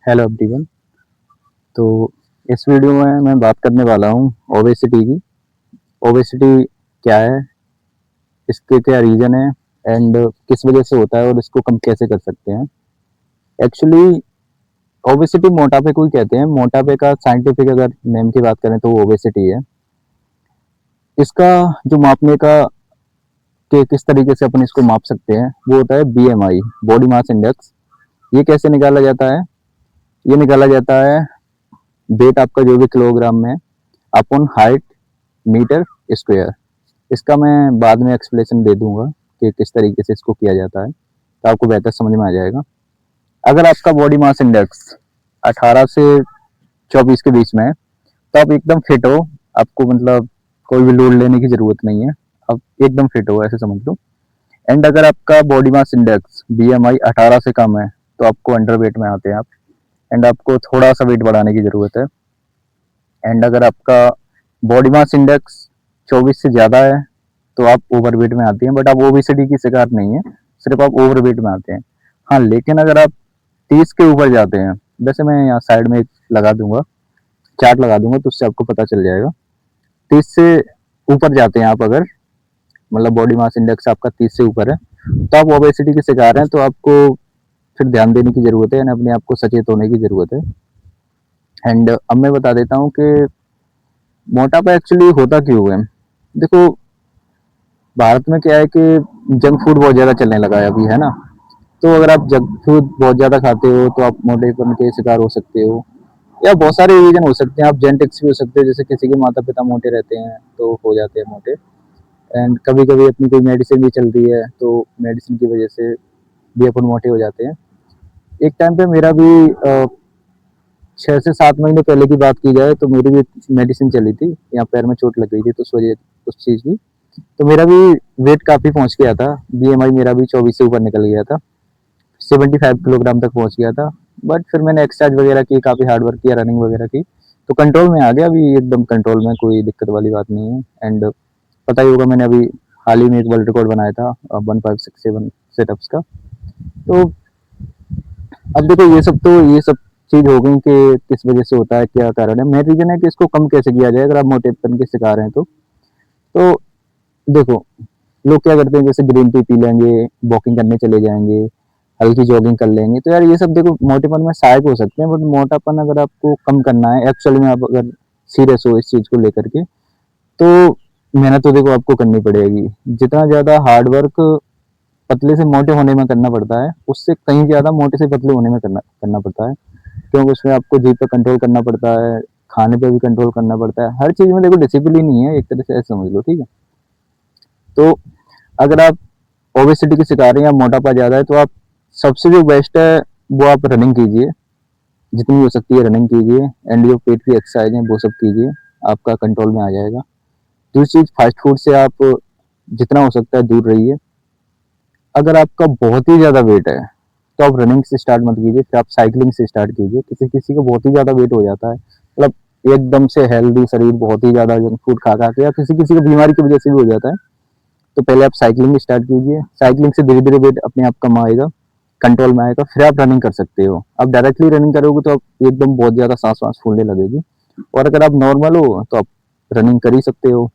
Hello everyone. तो इस video में मैं बात करने वाला हूँ ओबेसिटी की। ओबेसिटी क्या है, इसके क्या रीज़न है एंड किस वजह से होता है और इसको कम कैसे कर सकते हैं। एक्चुअली ओबेसिटी मोटापे को ही कहते हैं। मोटापे का साइंटिफिक अगर नेम की बात करें तो वो ओबेसिटी है। इसका जो मापने का कि किस तरीके से अपन इसको माप सकते हैं वो होता है बीएमआई, बॉडी मास इंडेक्स। ये कैसे निकाला जाता है? ये निकाला जाता है वेट आपका जो भी किलोग्राम में अपॉन हाइट मीटर स्क्वायर। इसका मैं बाद में एक्सप्लेनेशन दे दूंगा कि किस तरीके से इसको किया जाता है, तो आपको बेहतर समझ में आ जाएगा। अगर आपका बॉडी मास इंडेक्स 18 से 24 के बीच में है तो आप एकदम फिट हो। आपको मतलब कोई भी लोड लेने की जरूरत नहीं है, आप एकदम फिट हो ऐसे समझ लो। एंड अगर आपका बॉडी मास इंडेक्स बीएमआई 18 से कम है तो आपको अंडर वेट में आते हैं आप, एंड आपको थोड़ा सा वेट बढ़ाने की जरूरत है। एंड अगर आपका बॉडी मास इंडेक्स 24 से ज़्यादा है तो आप ओवरवेट में आते हैं, बट आप ओबेसिटी की शिकार नहीं है, सिर्फ आप ओवरवेट में आते हैं। हाँ, लेकिन अगर आप 30 के ऊपर जाते हैं, वैसे मैं यहाँ साइड में एक लगा दूंगा, चार्ट लगा दूंगा, तो उससे आपको पता चल जाएगा। 30 से ऊपर जाते हैं आप, अगर मतलब बॉडी मास इंडेक्स आपका 30 से ऊपर है तो आप ओबेसिटी के शिकार हैं। तो आपको फिर ध्यान देने की जरूरत है यानी अपने आप को सचेत होने की जरूरत है। एंड अब मैं बता देता हूँ कि मोटापा एक्चुअली होता क्यों है। देखो, भारत में क्या है कि जंक फूड बहुत ज़्यादा चलने लगा है अभी, है ना। तो अगर आप जंक फूड बहुत ज़्यादा खाते हो तो आप मोटेपन के शिकार हो सकते हो, या बहुत सारे रीजन हो सकते हैं। आप जेनेटिक्स भी हो सकते हैं, जैसे किसी के माता पिता मोटे रहते हैं तो हो जाते हैं मोटे। एंड कभी कभी अपनी कोई मेडिसिन भी चलती है तो मेडिसिन की वजह से भी अपन मोटे हो जाते हैं। एक टाइम पे मेरा भी 6 से 7 महीने पहले की बात की जाए तो मेरी भी मेडिसिन चली थी, यहाँ पैर में चोट लग गई थी तो उस वजह उस चीज़ की। तो मेरा भी वेट काफ़ी पहुंच गया था, बीएमआई मेरा भी 24 से ऊपर निकल गया था, 75 किलोग्राम तक पहुंच गया था। बट फिर मैंने एक्सरसाइज वगैरह की, काफ़ी हार्ड वर्क किया, रनिंग वगैरह की, तो कंट्रोल में आ गया। अभी एकदम कंट्रोल में, कोई दिक्कत वाली बात नहीं है। एंड पता ही होगा, मैंने अभी हाल ही में एक वर्ल्ड रिकॉर्ड बनाया था 1567 सेटअप्स का। तो अब देखो, ये सब चीज हो गई कि किस वजह से होता है, क्या कारण है। मेन रीजन है कि इसको कम कैसे किया जाए अगर आप मोटेपन के शिकार हैं तो देखो, लोग क्या करते हैं, जैसे ग्रीन टी पी लेंगे, वॉकिंग करने चले जाएंगे, हल्की जॉगिंग कर लेंगे, तो यार ये सब देखो मोटेपन में सहायक हो सकते हैं, बट मोटापन अगर आपको कम करना है एक्चुअली में, आप अगर सीरियस हो इस चीज को लेकर के, तो मेहनत तो देखो आपको करनी पड़ेगी। जितना ज्यादा हार्ड वर्क पतले से मोटे होने में करना पड़ता है, उससे कहीं ज्यादा मोटे से पतले होने में करना करना पड़ता है। क्योंकि उसमें आपको जीभ पे कंट्रोल करना पड़ता है, खाने पे भी कंट्रोल करना पड़ता है, हर चीज में देखो डिसिप्लिन ही है एक तरह से, ऐसे समझ लो, ठीक है। तो अगर आप ओबेसिटी के शिकार हैं या मोटापा ज्यादा है तो आप, सबसे जो बेस्ट है वो आप रनिंग कीजिए, जितनी हो सकती है रनिंग कीजिए, एंड जो पेट की एक्सरसाइज है वो सब कीजिए, आपका कंट्रोल में आ जाएगा। दूसरी चीज, फास्ट फूड से आप जितना हो सकता है दूर रहिए। अगर आपका बहुत ही ज़्यादा वेट है तो आप रनिंग से स्टार्ट मत कीजिए, फिर आप साइकिलिंग से स्टार्ट कीजिए। किसी किसी को बहुत ही ज़्यादा वेट हो जाता है, मतलब एकदम से हेल्दी शरीर, बहुत ही ज़्यादा जंक फूड खा खा के, या किसी किसी को बीमारी की वजह से भी हो जाता है। तो पहले आप साइकिलिंग स्टार्ट कीजिए, साइकिलिंग से धीरे धीरे वेट अपने आप कम आएगा, कंट्रोल में आएगा, फिर आप रनिंग कर सकते हो। आप डायरेक्टली रनिंग करोगे तो आप एकदम बहुत ज़्यादा सांस वांस फूलने लगेगी। और अगर आप नॉर्मल हो तो आप रनिंग कर ही सकते हो।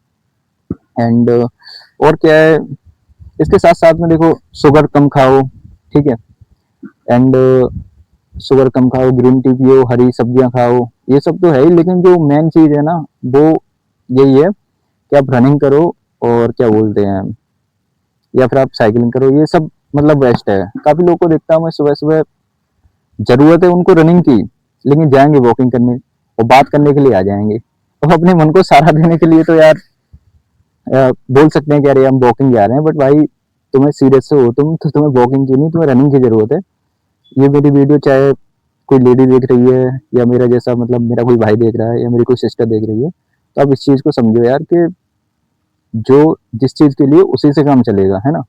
एंड और क्या है, इसके साथ साथ में देखो, शुगर कम खाओ, ठीक है। एंड शुगर कम खाओ, ग्रीन टी पियो, हरी सब्जियां खाओ, ये सब तो है ही, लेकिन जो मेन चीज है ना वो यही है कि आप रनिंग करो, और क्या बोलते हैं, या फिर आप साइकिलिंग करो, ये सब मतलब बेस्ट है। काफी लोगों को देखता हूँ मैं, सुबह सुबह जरूरत है उनको रनिंग की, लेकिन जाएंगे वॉकिंग करने और बात करने के लिए आ जाएंगे, और अपने मन को सहारा देने के लिए तो यार बोल सकते हैं कि अरे हम वॉकिंग जा रहे हैं, बट भाई तुम्हें सीरियस हो तुम तो तुम्हें वॉकिंग की नहीं, तुम्हें रनिंग की जरूरत है। ये मेरी वीडियो चाहे कोई लेडी देख रही है, या मेरा जैसा मतलब मेरा कोई भाई देख रहा है, या मेरी कोई सिस्टर देख रही है, तो आप इस चीज को समझो यार कि जो जिस चीज के लिए उसी से काम चलेगा, है ना।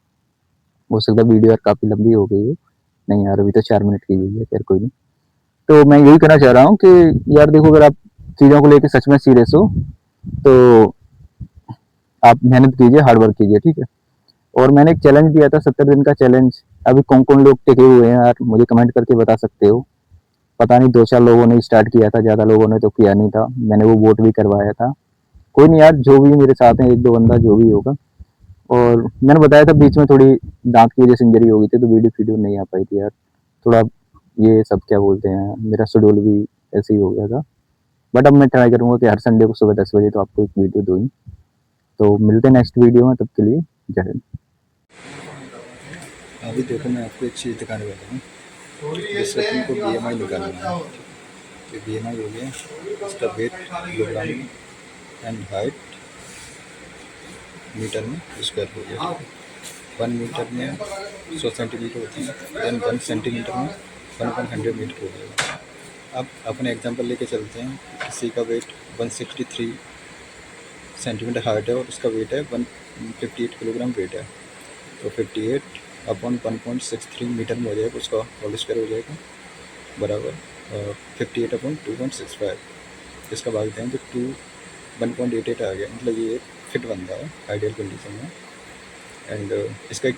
हो सकता है वीडियो यार काफी लंबी हो गई है, नहीं यार अभी तो 4 मिनट की हुई है, खैर कोई नहीं। तो मैं यही कहना चाह रहा हूँ कि यार देखो, अगर आप चीजों को लेकर सच में सीरियस हो तो आप मेहनत कीजिए, हार्ड वर्क कीजिए, ठीक है। और मैंने एक चैलेंज दिया था, 70 दिन का चैलेंज। अभी कौन कौन लोग टिके हुए हैं यार, मुझे कमेंट करके बता सकते हो। पता नहीं 2-4 लोगों ने स्टार्ट किया था, ज़्यादा लोगों ने तो किया नहीं था। मैंने वो वोट भी करवाया था। कोई नहीं यार, जो भी मेरे साथ है 1-2 बंदा जो भी होगा। और मैंने बताया था बीच में थोड़ी दाँत की वज़ह से इंजरी हो गई थी, तो वीडियो नहीं आ पाई थी यार। थोड़ा ये सब क्या बोलते हैं, मेरा शेड्यूल भी ऐसे ही हो गया था। बट अब मैं ट्राई करूँगा कि हर संडे को सुबह 10 बजे तो आपको एक वीडियो दूँ ही। तो मिलते हैं नेक्स्ट वीडियो में, तब के लिए जय हिंद। अभी देखो मैं आपको एक चीज़ दिखाने वाला हूँ। जैसे तुमको BMI निकालना है, तो BMI हो गया, इसका वेट किलोग्राम में एंड हाइट मीटर में स्क्वायर हो गया। 1 मीटर में 100 सेंटीमीटर होती है, देन 1 सेंटीमीटर में 1/100 मीटर हो गया। अब अपने एग्जांपल लेके चलते हैं। किसी का वेट 163 सेंटीमीटर हाइट है और उसका वेट है 158 किलोग्राम वेट है, तो 58 अपॉन 1.63 मीटर में हो जाएगा, उसका होल स्क्वायर हो जाएगा बराबर 58 अपॉन 2.65। इसका भाग दें तो 1.88 आ गया, मतलब ये फिट बन रहा है आइडियल कंडीशन में। एंड इसका एक